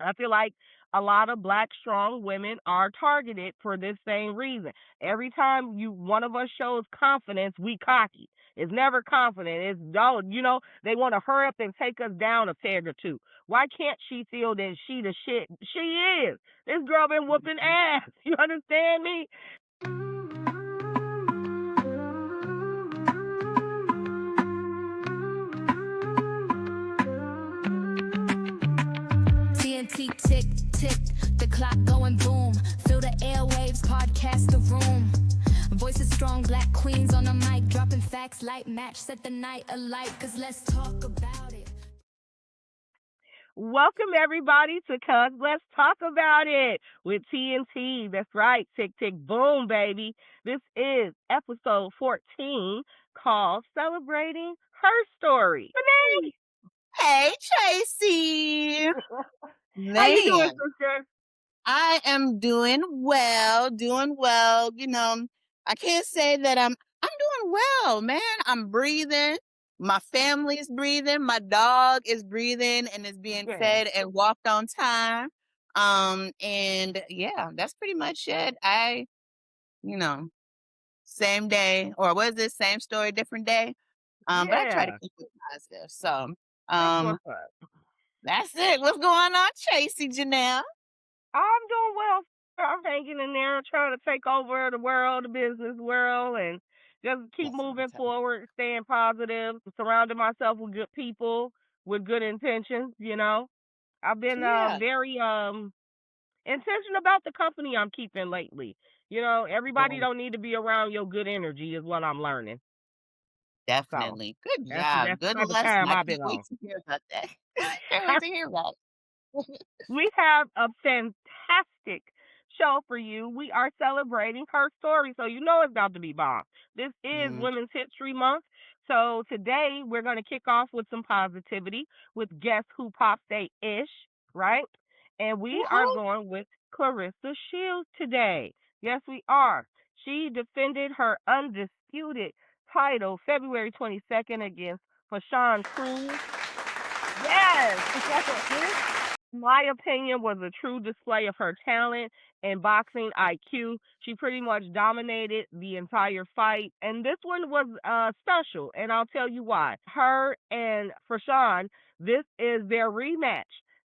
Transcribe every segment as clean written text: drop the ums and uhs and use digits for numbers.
I feel like a lot of black strong women are targeted for this same reason. Every time one of us shows confidence, we cocky. It's never confident. It's don't they want to hurry up and take us down a peg or two. Why can't she feel that she the shit? She is. This girl been whooping Mhm. ass. You understand me? TNT tick tick, the clock going boom. Feel the airwaves, podcast the room. Voices strong, black queens on the mic, dropping facts, light match, set the night alight. Cause let's talk about it. Welcome everybody to Cuz Let's Talk About It with TNT. That's right, tick tick boom, baby. This is episode 14 called Celebrating Her Story. Hey, Tracee. How you doing, Man, sister? I am doing well, doing well. I can't say that I'm doing well, man. I'm breathing. My family's breathing. My dog is breathing and is being Yeah. fed and walked on time. And yeah, that's pretty much it. You know, same day, or was it same story, different day? But I try to Yeah. keep it positive. So, That's um, what's up. that's it. What's going on, Tracee Janelle? I'm doing well. I'm hanging in there, trying to take over the world, the business world, and just keep That's what I'm moving talking. forward, staying positive, surrounding myself with good people, with good intentions. I've been Yeah, very intentional about the company I'm keeping lately. Everybody right. don't need to be around your good energy is what I'm learning. So Definitely. Good that's job. that's the Good type of lesson. time I I've can't been wait on. to hear about that. Can't wait to hear about it. We have a fantastic show for you. We are celebrating her story, so you know it's about to be bomb. This is Mm. Women's History Month. So today we're going to kick off with some positivity with Guess Who Pops They Ish, right? And we are Woohoo. going with Clarissa Shields today. Yes, we are. She defended her undisputed title February 22nd against Fashawn Cruz. Yes. My opinion was a true display of her talent and boxing IQ. She pretty much dominated the entire fight, and this one was special, and I'll tell you why. Her and Fashawn, this is their rematch.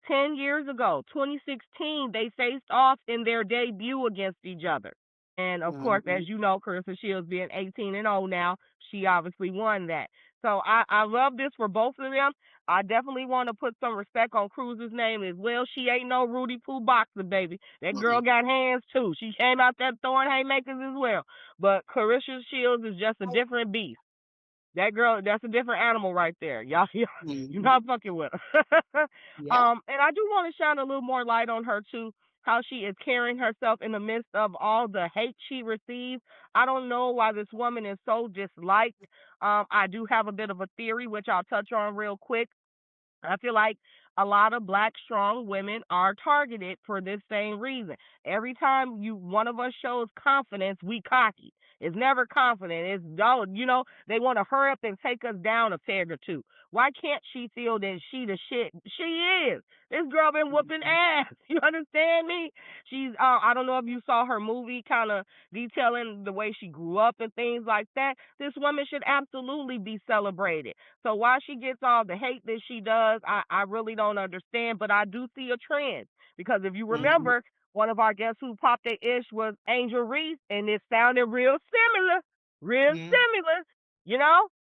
10 years ago, 2016, they faced off in their debut against each other. And of course, Mm-hmm. as you know, Carissa Shields being 18-0 now, she obviously won that. So I love this for both of them. I definitely want to put some respect on Cruz's name as well. She ain't no Rudy Poo boxer, baby. That girl Mm-mm. got hands too. She came out there throwing haymakers as well. But Clarissa Shields is just a different beast. That girl, that's a different animal right there. You're Mm-hmm. not fucking with her. Yep. And I do want to shine a little more light on her too. How she is carrying herself in the midst of all the hate she receives. I don't know why this woman is so disliked. I do have a bit of a theory, which I'll touch on real quick. I feel like a lot of black strong women are targeted for this same reason. Every time one of us shows confidence, we cocky. It's never confident. It's don't they want to hurry up and take us down a peg or two. Why can't she feel that she the shit? She is. This girl been whooping Mm-hmm. ass. You understand me? She's I don't know if you saw her movie kind of detailing the way she grew up and things like that. This woman should absolutely be celebrated. So why she gets all the hate that she does, I really don't understand. But I do see a trend because if you Mm-hmm. remember, one of our guests who popped their ish was Angel Reese, and it sounded real similar, real Mm-hmm. similar.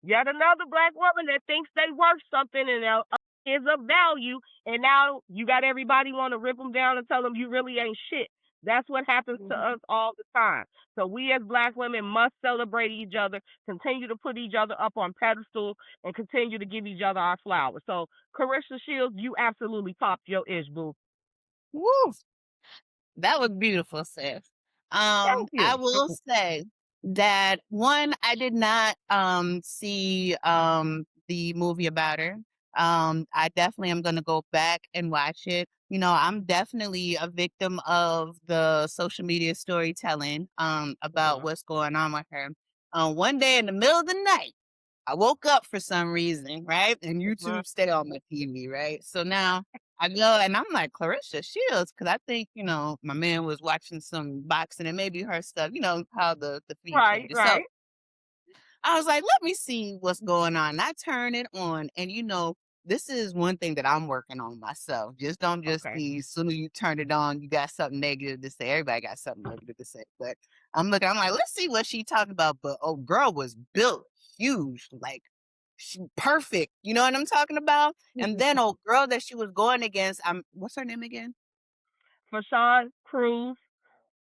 Yet another black woman that thinks they worth something and is of value, and now you got everybody want to rip them down and tell them you really ain't shit. That's what happens to us all the time. So we as black women must celebrate each other, continue to put each other up on pedestals, and continue to give each other our flowers. So, Carissa Shields, you absolutely popped your ish, boo. Woo. That was beautiful, sis. Thank I you. will say that one, I did not see the movie about her. I definitely am gonna go back and watch it. I'm definitely a victim of the social media storytelling about Mhm. what's going on with her. One day in the middle of the night, I woke up for some reason, right? And Mhm. YouTube stayed on my TV, right? So now I go and I'm like, Clarissa Shields, because I think, my man was watching some boxing and maybe her stuff, how the feed Right, changes. So right. I was like, let me see what's going on. And I turn it on, and this is one thing that I'm working on myself. Just don't just Okay. be as soon as you turn it on, you got something negative to say. Everybody got something negative to say. But I'm like, let's see what she talking about. But oh, girl was built huge, like she perfect. You know what I'm talking about? And then oh, girl that she was going against, what's her name again? Fashawn Cruz.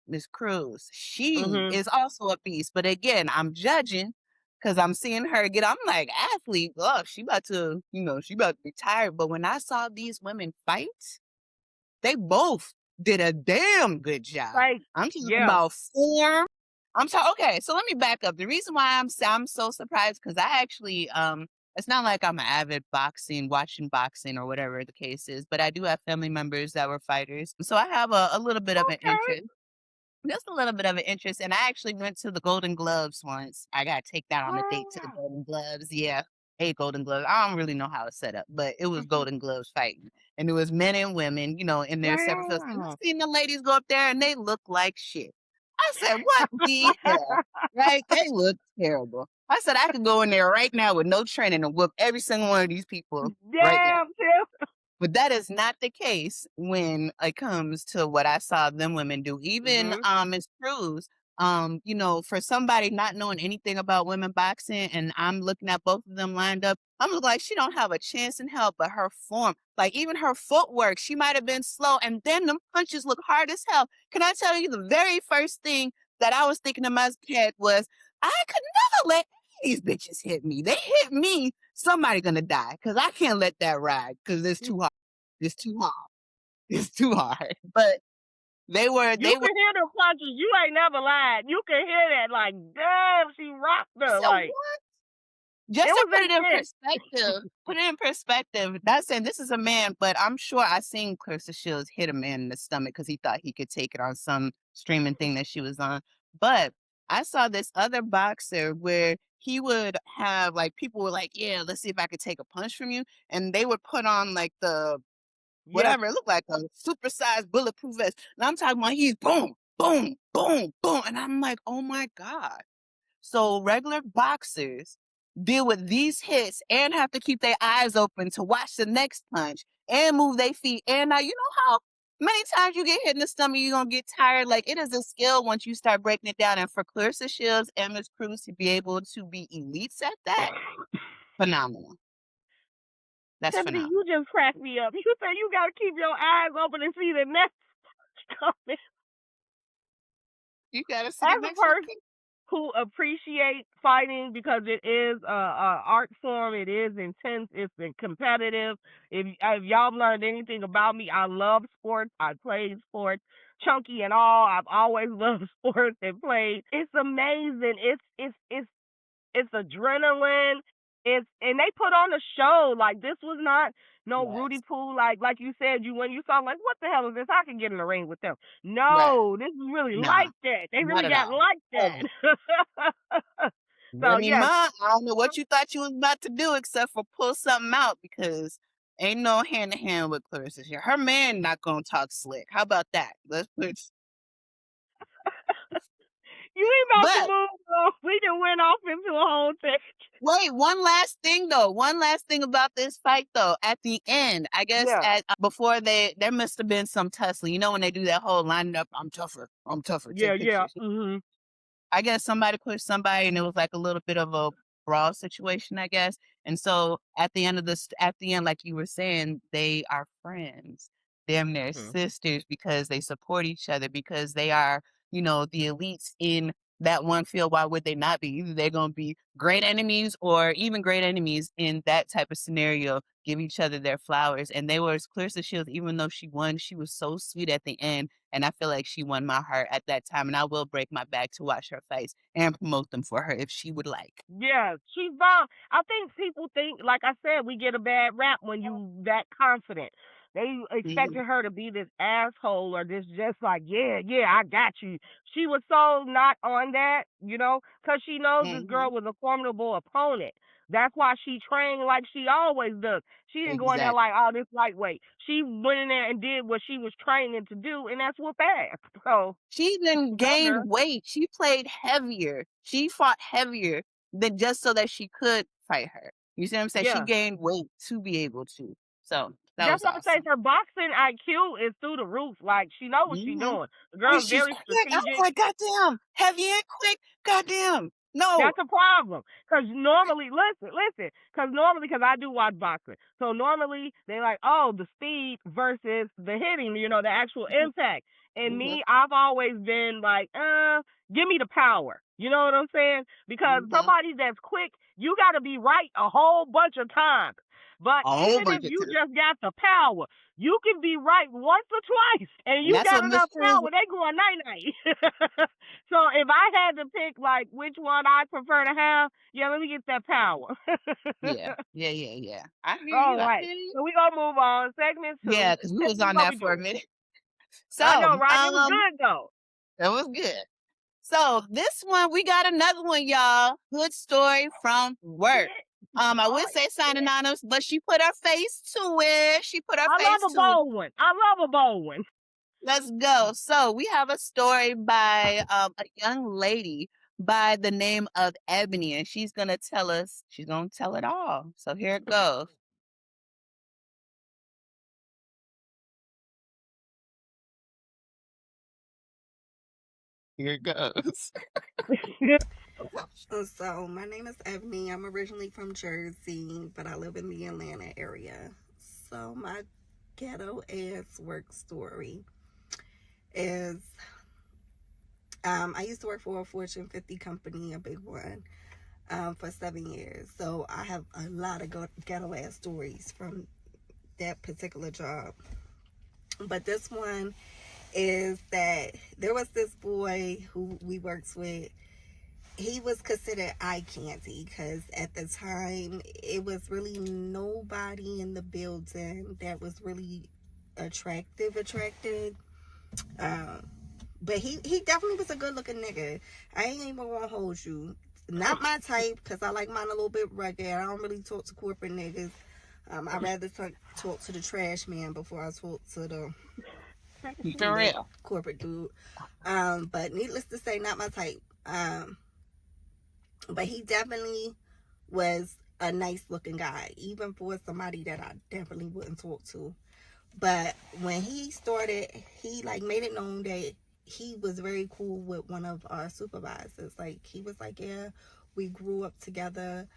Miss Cruz. She Mhm. is also a beast. But again, I'm judging because I'm seeing her get. I'm like, athlete. Oh, she about to be tired. But when I saw these women fight, they both did a damn good job. Like, I'm talking yeah. about form. I'm talking. Okay, so let me back up. The reason why I'm so surprised because I actually it's not like I'm an avid watching boxing or whatever the case is, but I do have family members that were fighters, so I have a little bit of an Okay. interest. Just a little bit of an interest, and I actually went to the Golden Gloves once. I got to take that on a date to the Wow. Golden Gloves. Yeah, 8 Golden Gloves. I don't really know how it's set up, but it was Mhm. Golden Gloves fighting, and it was men and women, in their separate fields. And I Wow. seen the ladies go up there, and they look like shit. I said, "What the hell?" Right? They look terrible. I said, "I could go in there right now with no training and whoop every single one of these people right now." Damn, Tiff. But that is not the case when it comes to what I saw them women do. Even Mhm. Miss Cruz, for somebody not knowing anything about women boxing, and I'm looking at both of them lined up, I'm like, she don't have a chance in hell. But her form, like even her footwork, she might have been slow, and then them punches look hard as hell. Can I tell you the very first thing that I was thinking in my head was, I could never let these bitches hit me. They hit me, somebody gonna die because I can't let that ride because it's too hard. It's too hard. It's too hard. But You they were can hear the punches. You ain't never lied. You can hear that. Like, damn, she rocked her. so Like, it just to was put it in intense. perspective, not saying this is a man, but I'm sure I seen Clarissa Shields hit a man in the stomach because he thought he could take it on some streaming thing that she was on. But I saw this other boxer where he would have like people were like, yeah, let's see if I could take a punch from you. And they would put on like the Yes. whatever. It looked like a supersized bulletproof vest. And I'm talking about he's boom, boom, boom, boom. And I'm like, oh my God. So regular boxers deal with these hits and have to keep their eyes open to watch the next punch and move their feet. And now you know how many times you get hit in the stomach, you're gonna get tired. Like it is a skill once you start breaking it down. And for Clarissa Shields and Miss Cruz to be able to be elites at that, phenomenal. That's Tiffany, phenomenal. you just cracked me up. You said you got to keep your eyes open and see the next coming. You gotta see the As a next one. person who appreciates fighting because it is a art form, it is intense, it's competitive. If y'all learned anything about me, I love sports. I played sports, chunky and all. I've always loved sports and played. It's amazing. It's adrenaline. And they put on a show. Like this was not no Rudy Yes. Poo. Like you said, you when you saw like what the hell is this? I can get in the ring with them. Right. No, this is really Nah, like that. They not really at got all. like Ever. that. So Remy yes, Ma, I don't know what you thought you was about to do except for pull something out because ain't no hand to hand with Clarissa here. Her man not gonna talk slick. How about that? Let's put. you ain't about to But move on. We done went off into a whole thing. wait, one last thing though. One last thing about this fight though. At the end, I guess Yeah, at before there must have been some tussling. You know when they do that whole line up, I'm tougher, I'm tougher, yeah, take yeah. pictures. I guess somebody pushed somebody and it was like a little bit of a brawl situation, I guess. And so at the end, like you were saying, they are friends. Damn, they're Mhm. sisters because they support each other because they are, the elites in that one field. Why would they not be? Either they're going to be great enemies or even great enemies in that type of scenario, give each other their flowers. And they were as clear as shield, even though she won, she was so sweet at the end and I feel like she won my heart at that time. And I will break my back to watch her fights and promote them for her if she would like. Yeah, she's bomb. I think people think, like I said, we get a bad rap when you that confident. They Mhm, expected her to be this asshole or this just like, yeah, yeah, I got you. She was so not on that, because she knows this mhm. girl was a formidable opponent. That's why she trained like she always does. She didn't go in there Exactly. like, oh, this lightweight. She went in there and did what she was training to do, and that's what passed. So, She then go, girl. gained weight. She played heavier. She fought heavier than just so that she could fight her. You see what I'm saying? She Yeah. gained weight to be able to. So that That's was why I say awesome. her boxing IQ is through the roof. Like, she knows what she's Hmm. doing. The And girl's she's very quick. I was strategic. like, goddamn, heavy and quick. Goddamn. No. That's a problem. Because normally, because I do watch boxing. So normally, they like, oh, the speed versus the hitting, the actual impact. And Hmm. me, I've always been like, give me the power. You know what I'm saying? Because Hmm. somebody that's quick, you got to be right a whole bunch of times. But A whole even if bunch of you times. just got the power, you can be right once or twice, and And you that's got what Miss enough Cruz. power, they going night-night. So if I had to pick, like, which one I prefer to have, yeah, let me get that power. Yeah. Yeah. I hear you. All I right. hear you. So we going to move on. Segment 2. Yeah, because we was Tiffany, on what that we for a doing? minute. So, I know, right? It was good, though. that was good. So this one, we got another one, y'all. Good story from work. Shit. I All would right. say sign anonymous, but she put her face to it. She put her I face love a to it. bold one. I love a bold one. Let's go. So we have a story by a young lady by the name of Ebony, and she's gonna tell us. She's gonna tell it all. So here it goes. Here it goes. So, my name is Ebony. I'm originally from Jersey, but I live in the Atlanta area. So, my ghetto ass work story is I used to work for a Fortune 50 company, a big one, for 7 years. So, I have a lot of ghetto ass stories from that particular job. But this one is that there was this boy who we worked with. He was considered eye candy because at the time it was really nobody in the building that was really attracted. Um, but he definitely was a good looking nigga. I ain't even gonna hold you. Not my type because I like mine a little bit rugged. I don't really talk to corporate niggas. I'd rather talk to the trash man before I talk to For the real. corporate dude. But needless to say, not my type. But he definitely was a nice looking guy, even for somebody that I definitely wouldn't talk to. But when he started, he like made it known that he was very cool with one of our supervisors. Like he was like, yeah, we grew up together.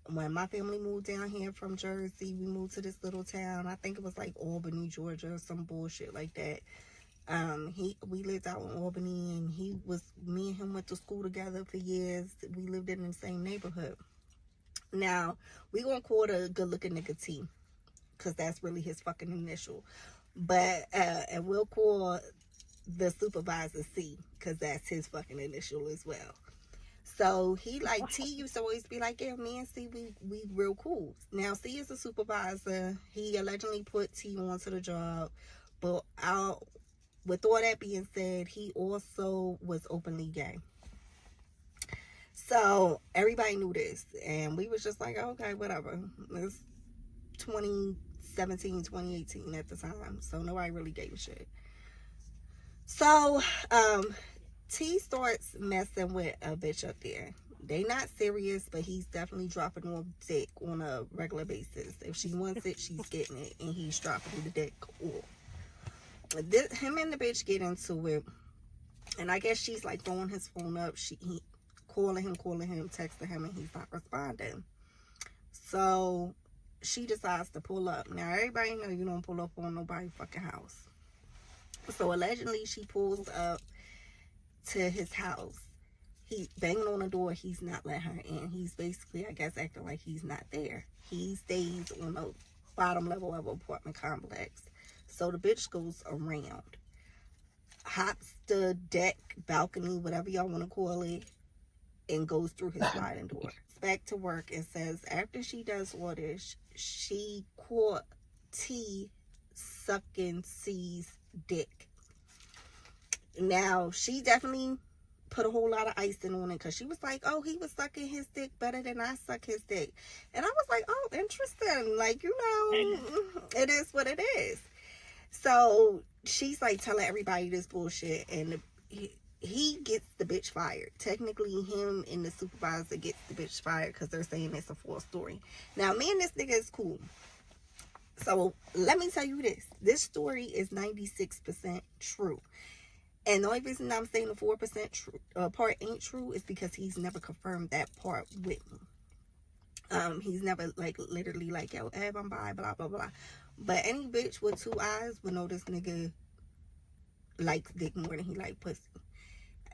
When my family moved down here from Jersey, we moved to this little town. I think it was like Albany, Georgia, or some bullshit like that. We lived out in Albany, and me and him went to school together for years. We lived in the same neighborhood. Now we gonna call the good looking nigga T, cause that's really his fucking initial. But and we'll call the supervisor C, cause that's his fucking initial as well. So he like T used to always be like, yeah, me and C we real cool. Now C is a supervisor. He allegedly put T onto the job, but with all that being said, he also was openly gay. So everybody knew this, and we was just like, okay, whatever. It's 2017, 2018 at the time, so nobody really gave a shit. So T starts messing with a bitch up there. They not serious, but he's definitely dropping off dick on a regular basis. If she wants it, she's getting it, and he's dropping the dick off. Him and the bitch get into it, and I guess she's like throwing his phone up. He calling him, texting him, and he's not responding. So she decides to pull up. Now everybody know you don't pull up on nobody's fucking house. So allegedly she pulls up to his house. He banging on the door. He's not letting her in. He's basically, I guess, acting like he's not there. He stays on the bottom level of an apartment complex. So the bitch goes around, hops the deck, balcony, whatever y'all want to call it, and goes through his sliding door. Back to work and says after she does all this, she caught T sucking C's dick. Now, she definitely put a whole lot of icing on it because she was like, oh, he was sucking his dick better than I suck his dick. And I was like, oh, interesting. Like, it is what it is. So she's like telling everybody this bullshit, and he gets the bitch fired. Technically, him and the supervisor gets the bitch fired because they're saying it's a false story. Now, me and this nigga is cool. So let me tell you this. This story is 96% true. And the only reason I'm saying the 4% part ain't true is because he's never confirmed that part with me. He's never like literally like, yo, Eb, I'm bi, blah blah blah. But any bitch with two eyes would know this nigga likes dick more than he like pussy.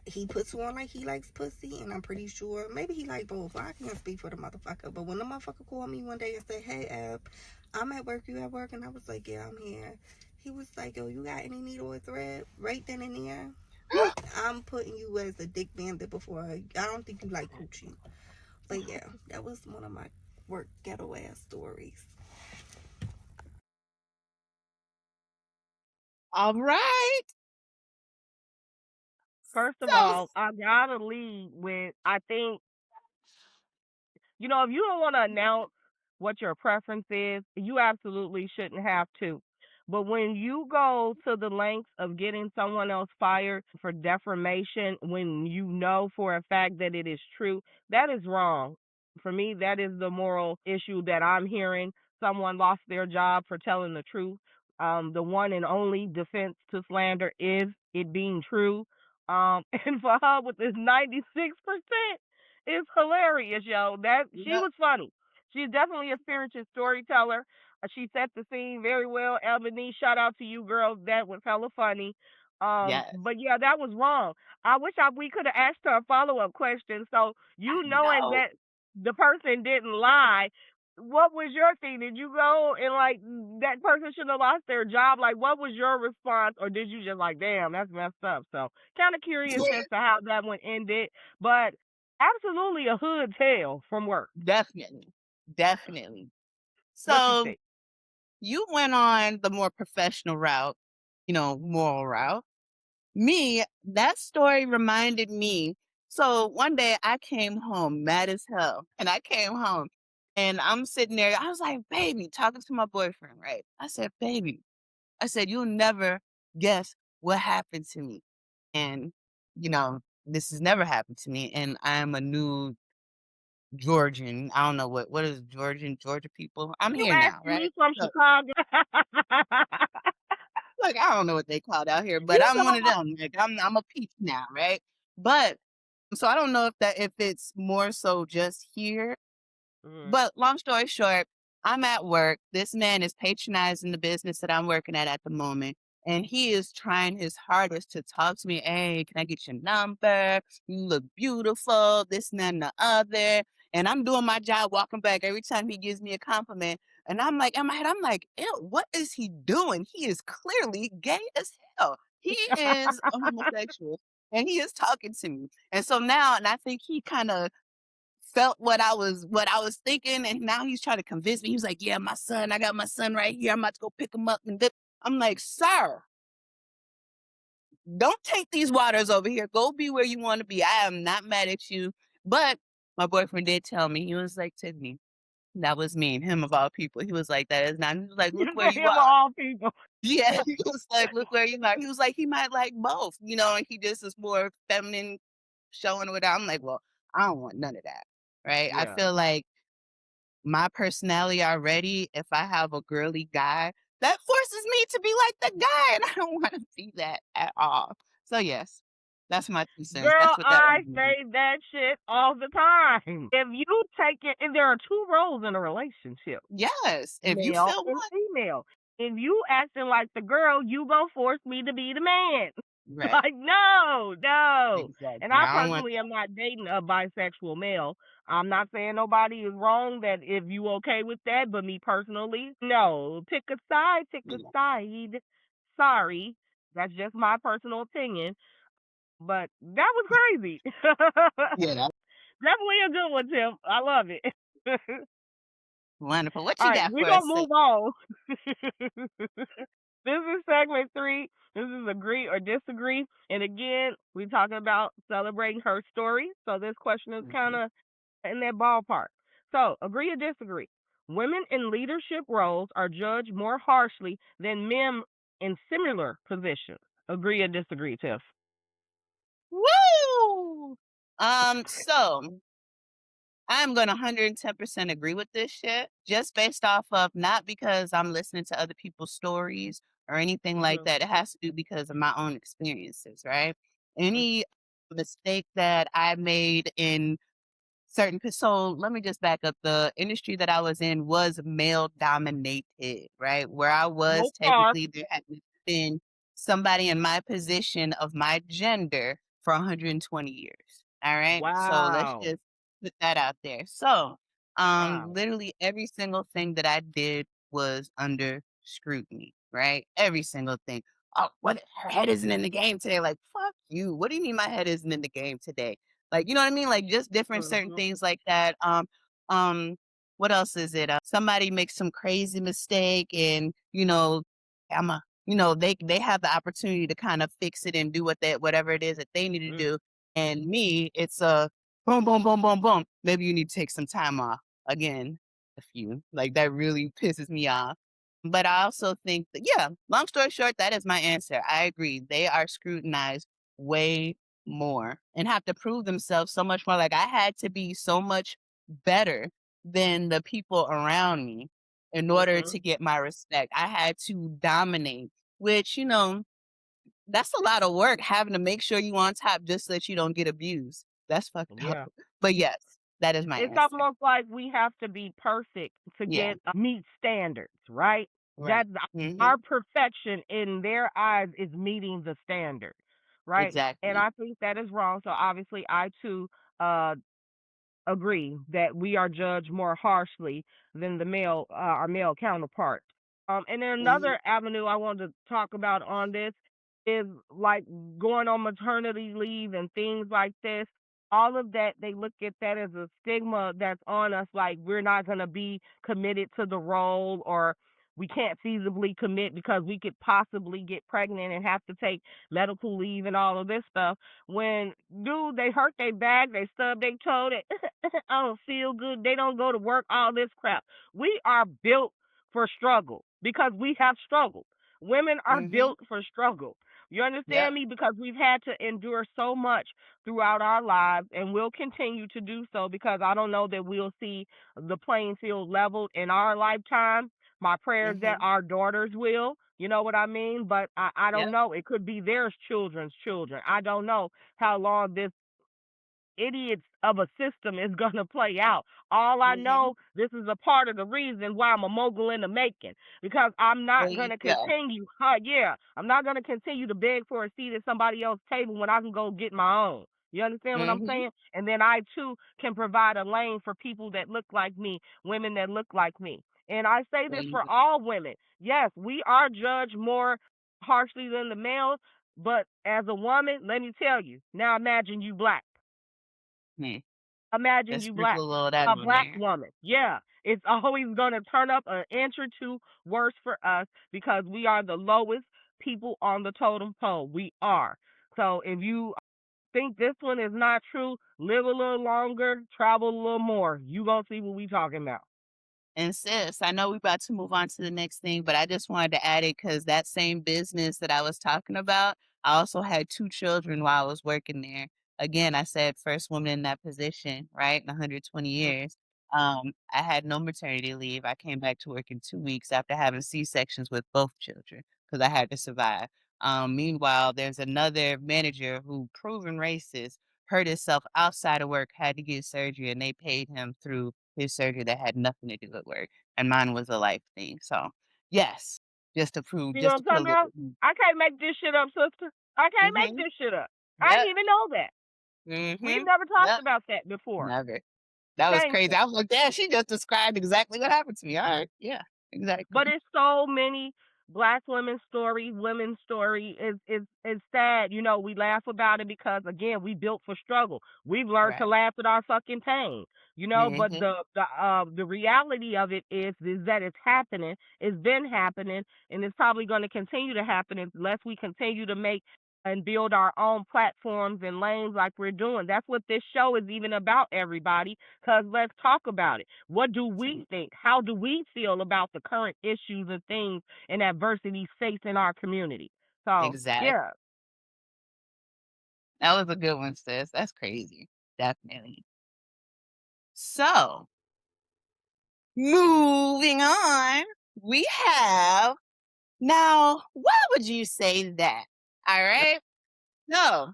He puts on like he likes pussy, and I'm pretty sure maybe he like both. I can't speak for the motherfucker, but when the motherfucker called me one day and said, hey Eb, I'm at work, you at work? And I was like, yeah, I'm here. He was like, yo, you got any needle or thread? Right then and there, I'm putting you as a dick bandit before I don't think you like coochie. But yeah, that was one of my work ghetto ass stories. All right. First of So all, I gotta lead with, I think, if you don't want to announce what your preference is, you absolutely shouldn't have to. But when you go to the lengths of getting someone else fired for defamation when you know for a fact that it is true, that is wrong. For me, that is the moral issue that I'm hearing. Someone lost their job for telling the truth. The one and only defense to slander is it being true. And for her with this 96%, it's hilarious, yo. She yep, was funny. She's definitely a spiritual storyteller. She set the scene very well. Ebony, shout out to you, girl. That was hella funny. yes, But yeah, that was wrong. I wish we could have asked her a follow up question. So I knowing know. that the person didn't lie, what was your thing? Did you go and like that person should have lost their job? Like, what was your response, or did you just like, damn, that's messed up? So kind of curious as to how that one ended, but absolutely a hood tale from work. Definitely. Definitely. What you So think? you went on the more professional route, moral route. Me, that story reminded me. So one day I came home mad as hell, and I came home and I'm sitting there. I was like, baby, talking to my boyfriend, right? I said, baby, I said, you'll never guess what happened to me. And, this has never happened to me. And I'm a new Georgian. I don't know what is Georgia people. I'm You here now, asking me right? from So, Chicago? like, I don't know what they called out here, but You I'm one of know. them. Like, I'm a peach now, right? But so I don't know if it's more so just here. Mm. But long story short, I'm at work. This man is patronizing the business that I'm working at the moment. And he is trying his hardest to talk to me. Hey, can I get your number? You look beautiful, this and that and the other. And I'm doing my job, walking back every time he gives me a compliment. And I'm like, in my head, I'm like, ew, what is he doing? He is clearly gay as hell. He is a homosexual and he is talking to me. And so now, and I think he kind of felt what I was thinking, and now he's trying to convince me. He was like, yeah, I got my son right here. I'm about to go pick him up. And I'm like, sir, don't take these waters over here. Go be where you want to be. I am not mad at you. But my boyfriend did tell me, he was like, Tiffany, that was me, him of all people. He was like, that is not, he was like, look You where say you him of are. all people. Yeah, he was like, look where you are. He was like, he might like both, and he just is more feminine showing without. I'm like, well, I don't want none of that. Right. I Yeah. feel like my personality already, if I have a girly guy, that forces me to be like the guy, and I don't want to be that at all. So yes, that's my 2 cents. Girl, That's what that I was. say that shit all the time. If you take it, and there are two roles in a relationship, Yes, if you male feel and one, female. If you acting like the girl, you gonna force me to be the man. right? Like, no, no. And Exactly. I I don't want personally am not dating a bisexual male. I'm not saying nobody is wrong that if you okay with that, but me personally, no. Pick a side, pick a yeah, side. Sorry. That's just my personal opinion. But that was crazy. yeah, that's Definitely a good one, Tim. I love it. wonderful. What All you right, got we're for gonna us? move on. This is segment 3. This is agree or disagree. And again, we're talking about celebrating her story. So this question is kind of in that ballpark. So, agree or disagree? Women in leadership roles are judged more harshly than men in similar positions. Agree or disagree, Tiff? Woo! So I'm going to 110% agree with this shit, just based off of not because I'm listening to other people's stories or anything like that. It has to do because of my own experiences, right? Any mistake that I made in so let me just back up. The industry that I was in was male dominated, right? Where I was, No car. technically there had been somebody in my position of my gender for 120 years. All right. So let's Wow. just put that out there. So Wow. literally every single thing that I did was under scrutiny, right? Every single thing. Oh, what, her head isn't in the game today. Like, fuck you. What do you mean my head isn't in the game today? Like, you know what I mean? Like, just different certain Mm-hmm. things like that. Um, what else is it? Somebody makes some crazy mistake, and I'm a, they have the opportunity to kind of fix it and do whatever it is that they need to do. And me, it's a boom, boom, boom, boom, boom. Maybe you need to take some time off. Again, a few. Like, that really pisses me off. But I also think that, yeah, long story short, that is my answer. I agree. They are scrutinized way more and have to prove themselves so much more. Like, I had to be so much better than the people around me in order Mm-hmm. to get my respect. I had to dominate, which, that's a lot of work, having to make sure you on top just so that you don't get abused. That's fucked up. Yeah. But yes, that is my It's answer. almost like we have to be perfect to Yeah. get meet standards, right? Right. That's Mm-hmm. our perfection in their eyes is meeting the standard, right? And Exactly. I think that is wrong. So obviously, I too uh, agree that we are judged more harshly than our male counterparts. And then Mm-hmm. another avenue I wanted to talk about on this is like going on maternity leave and things like this. All of that, they look at that as a stigma that's on us, like we're not going to be committed to the role, or we can't feasibly commit because we could possibly get pregnant and have to take medical leave and all of this stuff. When, dude, they hurt their back, they stub their toe, they I don't feel good, they don't go to work, all this crap. We are built for struggle because we have struggled. Women are Mm-hmm. built for struggle. You Yep. understand me? Because we've had to endure so much throughout our lives, and we'll continue to do so, because I don't know that we'll see the playing field leveled in our lifetime. My prayers that Mm-hmm. our daughters will, you know what I mean? But I don't Yep. know. It could be their children's children. I don't know how long this idiots of a system is going to play out. All I Mm-hmm. know, this is a part of the reason why I'm a mogul in the making, because I'm There not going you to go. continue. Yeah, I'm not going to continue to beg for a seat at somebody else's table when I can go get my own. You understand what I'm Mm-hmm. saying? And then I too can provide a lane for people that look like me, women that look like me. And I say There this you for all women. Yes, we are judged more harshly than the males, but as a woman, let me tell you. Now imagine you black. go. Imagine Let's you sprinkle black, a little of that a on black there. woman. Yeah, it's always going to turn up an inch or two worse for us because we are the lowest people on the totem pole. We are. So if you think this one is not true, live a little longer, travel a little more. You gonna see what we talking about. And sis, I know we're about to move on to the next thing, but I just wanted to add it because that same business that I was talking about, I also had 2 children while I was working there. Again, I said first woman in that position, right? In 120 years. I had no maternity leave. I came back to work in 2 weeks after having C-sections with both children because I had to survive. Meanwhile, there's another manager who, proven racist, hurt himself outside of work, had to get surgery, and they paid him through his surgery that had nothing to do with work, and mine was a life thing. So, yes, You know just what to I'm put a talking little about? bit. Mm. I can't make this shit up, sister. I can't make Mhm. this shit up. I didn't Yep. even know that. We've Mhm. never talked Yep. about that before. Never. That was crazy. Shameful. I was like, damn, she just described exactly what happened to me. All right. Yeah. Exactly. But it's so many. Black women's story is sad. You know, we laugh about it because again, we built for struggle. We've learned to Right. laugh at our fucking pain. You know, but Hmm. the reality of it is that it's happening. It's been happening, and it's probably going to continue to happen unless we continue to make and build our own platforms and lanes like we're doing. That's what this show is even about, everybody. Because let's talk about it. What do we think? How do we feel about the current issues and things and adversities facing our community? So, Exactly. yeah. That was a good one, sis. That's crazy. Definitely. So, moving on, we have now, why would you say that? All right. So,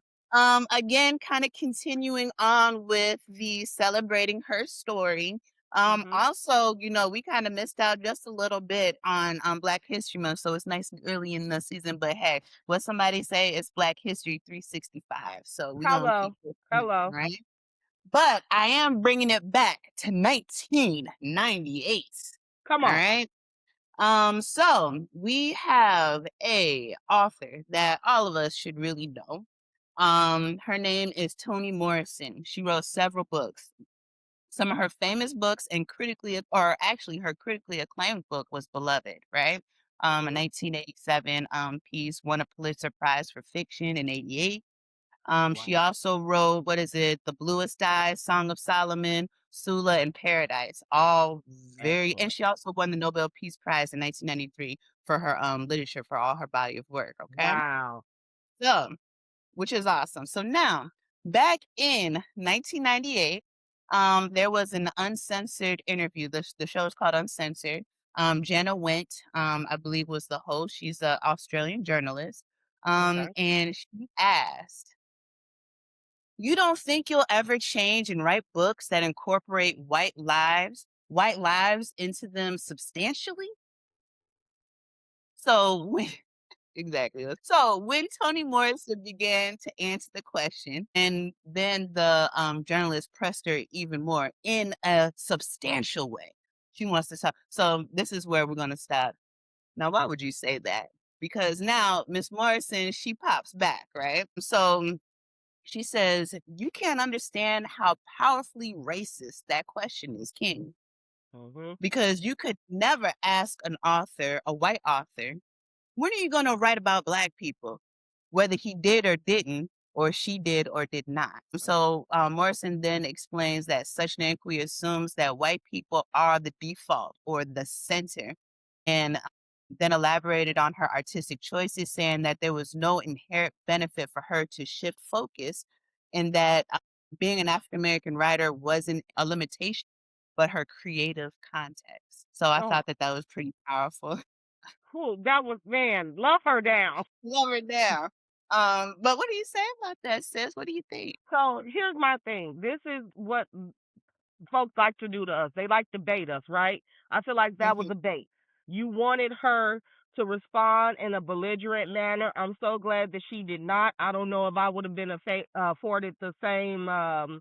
again, kind of continuing on with the celebrating her story. Mhm. Also, we kind of missed out just a little bit on Black History Month, so it's nice and early in the season. But hey, what somebody say is Black History 365, so we're gonna keep Hello. this moving, Hello. right? But I am bringing it back to 1998. Come All on. right. So we have a author that all of us should really know. Her name is Toni Morrison. She wrote several books. Some of her famous books and or actually her critically acclaimed book was Beloved, right? A Mhm. 1987 piece, won a Pulitzer Prize for fiction in 88. She Wow. also wrote, what is it? The Bluest Eyes, Song of Solomon, Sula, and Paradise. All and Excellent. she also won the Nobel Peace Prize in 1993 for her literature for all her body of work. Okay. Wow. So, which is awesome. So now, back in 1998, there was an uncensored interview. The show is called Uncensored. Jenna Went, I believe, was the host. She's an Australian journalist. Okay. And she asked, you don't think you'll ever change and write books that incorporate white lives into them substantially? So when exactly. So when Toni Morrison began to answer the question, and then the journalist pressed her even more in a substantial way. She wants to talk. So this is where we're gonna stop. Now, why would you say that? Because now Miss Morrison, she pops back, right? So she says, you can't understand how powerfully racist that question is, can you? Mhm. Because you could never ask an author, a white author, when are you going to write about Black people? Whether he did or didn't, or she did or did not. So Morrison then explains that such an inquiry assumes that white people are the default or the center, and then elaborated on her artistic choices, saying that there was no inherent benefit for her to shift focus, and that being an African American writer wasn't a limitation, but her creative context. So I Oh, thought that was pretty powerful. cool. That was, man. Love her down. Lower down. But what do you say about that, sis? What do you think? So here's my thing. This is what folks like to do to us. They like to bait us, right? I feel like that was Mhm. a bait. You wanted her to respond in a belligerent manner. I'm so glad that she did not. I don't know if I would have been afforded the same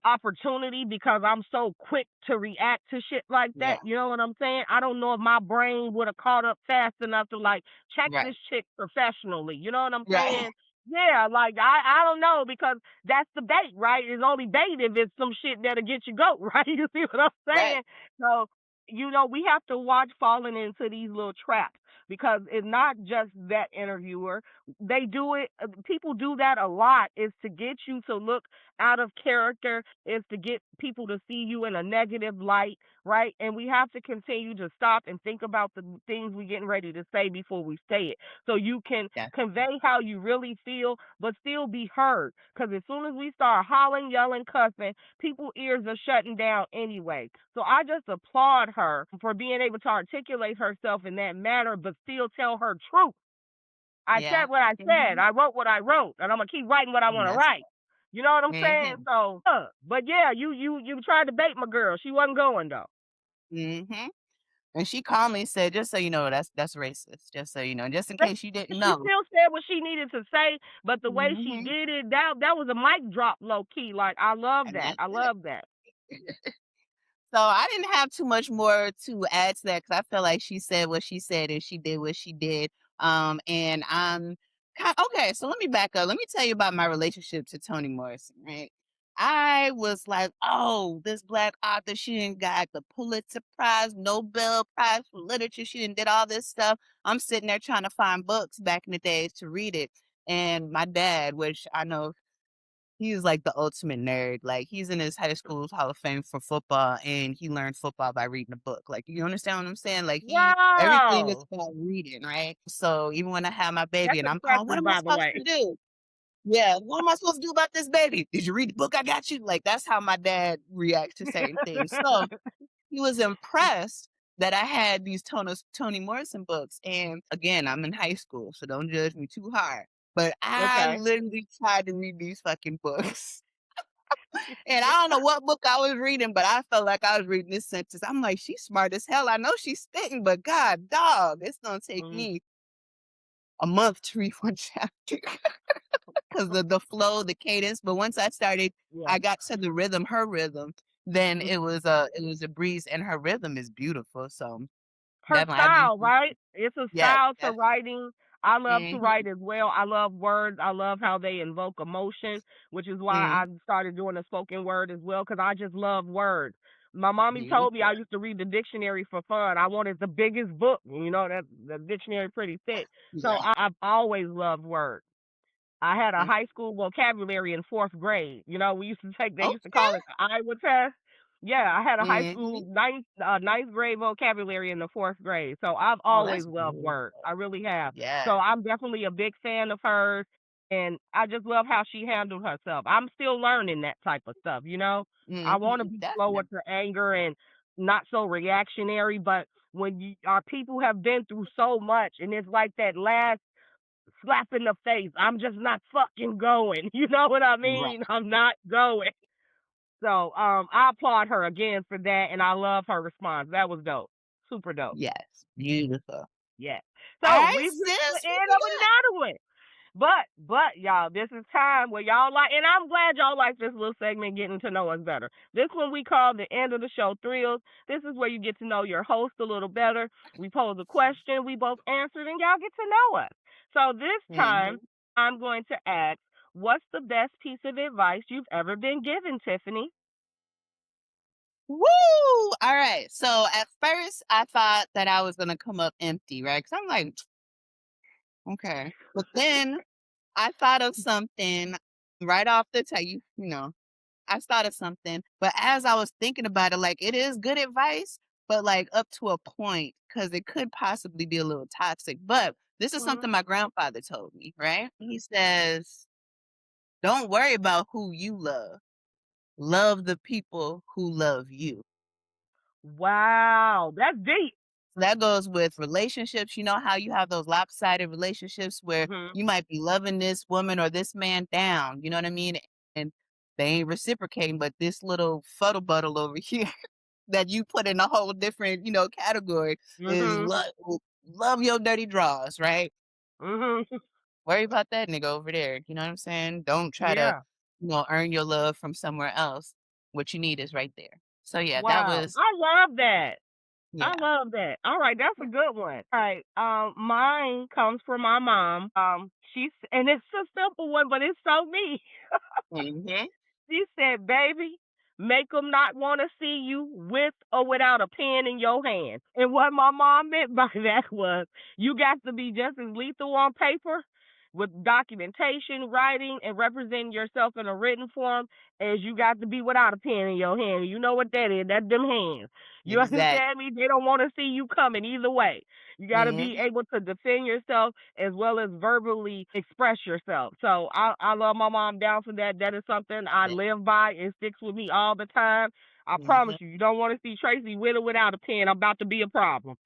opportunity because I'm so quick to react to shit like that. Yeah. You know what I'm saying? I don't know if my brain would have caught up fast enough to like check Right. this chick professionally. You know what I'm Right. saying? Yeah, like I don't know because that's the bait, right? It's only bait if it's some shit that'll get you goat, right? You see what I'm Right. saying? So, we have to watch falling into these little traps because it's not just that interviewer. They do it, people do that a lot, is to get you to look out of character, is to get people to see you in a negative light, right? And we have to continue to stop and think about the things we're getting ready to say before we say it so you can Yeah. convey how you really feel, but still be heard. Because as soon as we start hollering, yelling, cussing, people's ears are shutting down anyway. So I just applaud her for being able to articulate herself in that manner, but still tell her truth. I Yeah. said what I said. Mhm. I wrote what I wrote, and I'm gonna keep writing what I want to That's write. You know what I'm saying? mhm. So, but yeah, you tried to bait my girl. She wasn't going though. Mhm. And she calmly said, just so you know, that's racist. Just so you know, just in case you didn't She know. still said what she needed to say, but the way she Mhm. did it, that was a mic drop, low key. Like I love And that. that's I it. love that. So I didn't have too much more to add to that because I feel like she said what she said and she did what she did. And okay, so let me back up. Let me tell you about my relationship to Toni Morrison, right? I was like, oh, this Black author, she done got the Pulitzer Prize, Nobel Prize for Literature. She done did all this stuff. I'm sitting there trying to find books back in the days to read it. And my dad, which I know he's like the ultimate nerd. Like he's in his high school's Hall of Fame for football, and he learned football by reading a book. Like you understand what I'm saying? Like everything is Wow. about reading, right? So even when I have my baby That's and I'm calling, what impressive, am I by the supposed way. to do? Yeah, what am I supposed to do about this baby? Did you read the book I got you? Like that's how my dad reacts to certain things. So he was impressed that I had these Toni Morrison books. And again, I'm in high school, so don't judge me too hard. But I Okay. literally tried to read these fucking books. And I don't know what book I was reading, but I felt like I was reading this sentence. I'm like, she's smart as hell. I know she's spitting, but God, dog, it's gonna take Mhm. me a month to read one chapter because the flow, the cadence. But once I started, Yeah. I got to the rhythm, her rhythm. Then Mhm. it was a breeze, and her rhythm is beautiful. So Her definitely, I've style, been, right? It's a yes, style to definitely. writing. I love to Mhm, write as well. I love words. I love how they invoke emotion, which is why mhm, I started doing the spoken word as well, because I just love words. My mommy told me beautiful. I used to read the dictionary for fun. I wanted the biggest book, that the dictionary pretty thick. So Yeah. I've always loved words. I had a Okay. high school vocabulary in fourth grade. We used to they used to Okay. call it the Iowa test. Yeah, I had a high school Mhm. ninth grade vocabulary in the fourth grade. So I've Oh, always that's loved words. beautiful. I really have. Yeah. So I'm definitely a big fan of hers, and I just love how she handled herself. I'm still learning that type of stuff. I want to Mhm. be slower Definitely. to anger and not so reactionary, but when our people have been through so much, and it's like that last slap in the face. I'm just not fucking going. You know what I Right. mean? I'm not going. So I applaud her again for that, and I love her response. That was dope. Super dope. Yes. Beautiful. Yeah. All So right, we've reached the sis. What end we of another one. But y'all, this is time where y'all like, and I'm glad y'all like this little segment, getting to know us better. This one we call the end of the show thrills. This is where you get to know your host a little better. We pose a question, we both answered, and y'all get to know us. So this got? time, Mhm. I'm going to ask, what's the best piece of advice you've ever been given, Tiffany? Woo! All right. So at first, I thought that I was gonna come up empty, right? Because I'm like, okay. But then I thought of something right off the top. I thought of something, but as I was thinking about it, like it is good advice, but like up to a point, because it could possibly be a little toxic. But this is Mhm. something my grandfather told me, right? He says, don't worry about who you love. Love the people who love you. Wow, that's deep. So that goes with relationships. You know how you have those lopsided relationships where Mhm. you might be loving this woman or this man down, you know what I mean? And they ain't reciprocating, but this little fuddle over here that you put in a whole different, category is Mhm. love your dirty draws, right? Mhm. Worry about that nigga over there. You know what I'm saying? Don't try to, Yeah. earn your love from somewhere else. What you need is right there. So yeah, that Wow. was I love that. I yeah. love that. All right, that's a good one. All right, mine comes from my mom. And it's a simple one, but it's so me. Hmm. She said, "Baby, make them not want to see you with or without a pen in your hand." And what my mom meant by that was, you got to be just as lethal on paper with documentation, writing, and representing yourself in a written form as you got to be without a pen in your hand. You know what that is? That's them hands. You Exactly. understand me? They don't want to see you coming either way. You got to be Hmm. able to defend yourself as well as verbally express yourself. So I love my mom down for that. That is something I live by. It sticks with me all the time. I promise Hmm. you don't want to see Tracee with or without a pen. I'm about to be a problem.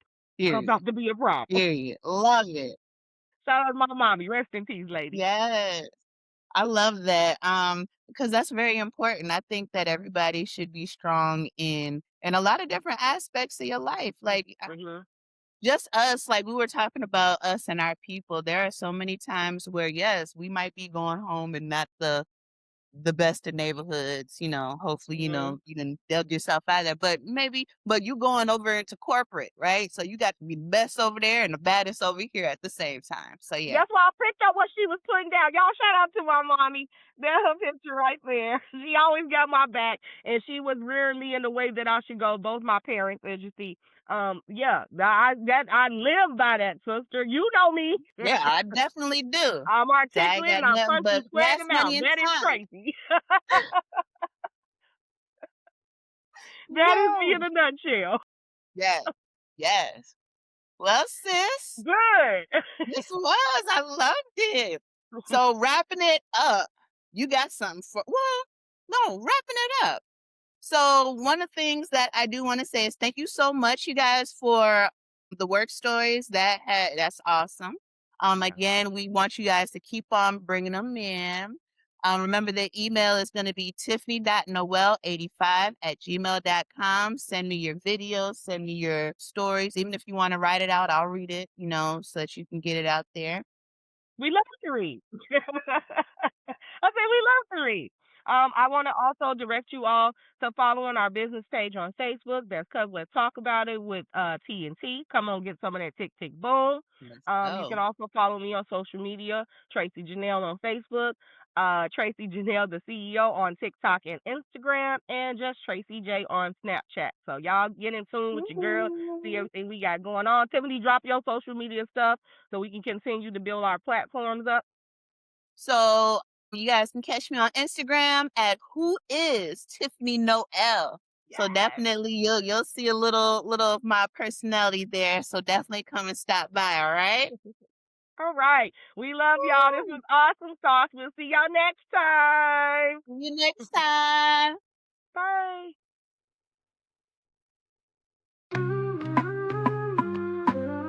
I'm Period. about to be a problem. Period. Love it. Shout out to my mommy. Rest in peace, lady. Yes. I love that. Because that's very important. I think that everybody should be strong in a lot of different aspects of your life. Like Mhm. just us, like we were talking about us and our people. There are so many times where yes, we might be going home and not the best of neighborhoods, hopefully, Mhm. you can build yourself out of there. But you going over into corporate, right? So you got to be the best over there and the baddest over here at the same time. So yeah. That's why I picked up what she was putting down. Y'all shout out to my mommy. There's her picture right there. She always got my back, and she was rearing me in the way that I should go. Both my parents, as you see. Yeah, I live by that, sister. You know me. Yeah, I definitely do. I'm So I articulate got and I nothing punch you but square in gas the mouth. money and That is time. Tracee. That is me Yes. in a nutshell. Yes. Yes. Well, sis, Good. this was. I loved it. So wrapping it up, you got something for no, wrapping it up. So one of the things that I do want to say is thank you so much, you guys, for the work stories. That's awesome. Again, we want you guys to keep on bringing them in. Remember the email is going to be tiffany.noelle85@gmail.com. Send me your videos, send me your stories. Even if you want to write it out, I'll read it, so that you can get it out there. We love to read. I say we love to read. I want to also direct you all to following our business page on Facebook. That's Cuz Let's Talk About It with T&T. Come on, get some of that tick tick boom. Let's You can go. also follow me on social media, Tracee Janelle on Facebook, Tracee Janelle the CEO on TikTok and Instagram, and just Tracee J on Snapchat. So y'all get in tune with your girl, see everything we got going on. Tiffany, drop your social media stuff so we can continue to build our platforms up. So you guys can catch me on Instagram at Who Is Tiffany Noelle. So Yes. definitely you'll see a little of my personality there. So definitely come and stop by, all right? All right. We love y'all. This was awesome sauce. We'll see y'all next time. See you next time. Bye.